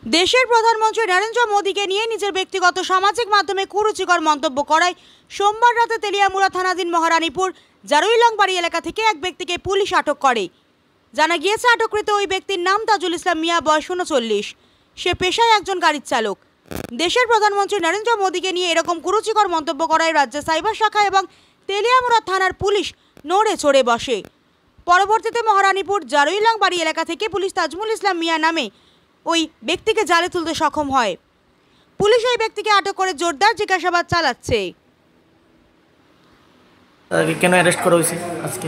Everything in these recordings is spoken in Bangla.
দেশের প্রধানমন্ত্রী নরেন্দ্র মোদীকে নিয়ে নিজের ব্যক্তিগত সামাজিক মাধ্যমে কুরুচিকর মন্তব্য করায় সোমবার রাতে তেলিয়ামুড়া থানাধীন মহারানীপুর জারুইলং বাড়ি এলাকা থেকে এক ব্যক্তিকে পুলিশ আটক করে। জানা গিয়েছে আটককৃত ওই ব্যক্তির নাম তাজুল ইসলাম মিয়া, বয়স 39। সে পেশায় একজন গাড়ির চালক। দেশের প্রধানমন্ত্রী নরেন্দ্র মোদীকে নিয়ে এরকম কুরুচিকর মন্তব্য করায় রাজ্য সাইবার শাখা এবং তেলিয়ামুড়া থানার পুলিশ নড়ে চড়ে বসে। পরবর্তীতে মহারানীপুর জারুইলং বাড়ি এলাকা থেকে পুলিশ তাজুল ইসলাম মিয়া নামে ওই ব্যক্তিকে জালে তুলতে সক্ষম হয়। পুলিশ ওই ব্যক্তিকে আটক করে জোরদার জিজ্ঞাসাবাদ চালাচ্ছে। কেন অ্যারেস্ট করা হয়েছে আজকে?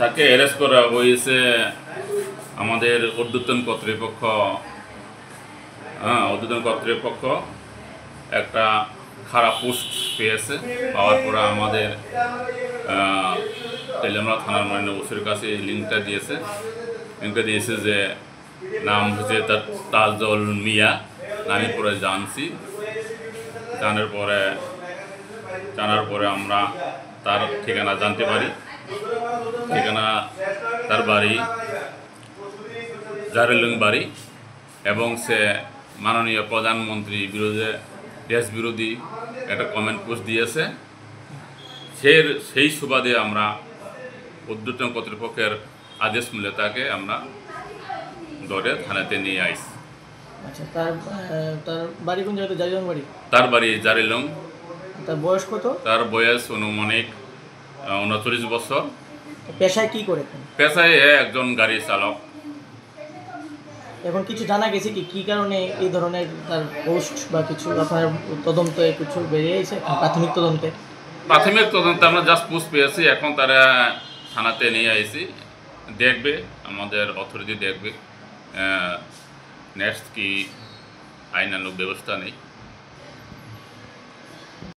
তাকে অ্যারেস্ট করা হয়েছে আমাদের ঊর্ধ্বতন কর্তৃপক্ষ একটা খারাপ পোস্ট পেয়েছে। পাওয়ার পরে আমাদের তেলিয়ামুড়া থানার মাননীয় ওসির কাছে লিঙ্কটা দিয়েছে যে নাম হচ্ছে তার তাজুল মিয়া। আমি পরে জানার পরে আমরা তার ঠিকানা জানতে পারি। তার বাড়ি জারুইলং বাড়ি এবং সে মাননীয় প্রধানমন্ত্রী দেশ বিরোধী একটা কমেন্ট পোস্ট দিয়েছে। সেই সুবাদে আমরা ঊর্ধ্বতন কর্তৃপক্ষের আদেশ মূলে তাকে আমরা ধরে থানাতে নিয়ে আসি। আচ্ছা, তার বাড়ি কোন জায়গাতে? জারুইলং বাড়ি? তার বাড়ি জারুইলং। তার বয়স কত? তার বয়স অনুমানিক 39 বছর। পেশায় কি করে? পেশায় একজন গাড়ি চালক। এখন কিছু জানা গেছে কি কারণে এই ধরনের তার পোস্ট বা কিছু আপনার তদন্তে কিছু বেরিয়ে এসেছে? প্রাথমিক তদন্তে আমরা জাস্ট পোস্ট পেয়েছি। এখন তারা থানাতে নিয়ে আসি, দেখবে আমাদের অথরিটি দেখবে নেক্সট কি আইনানুগ ব্যবস্থা নেই।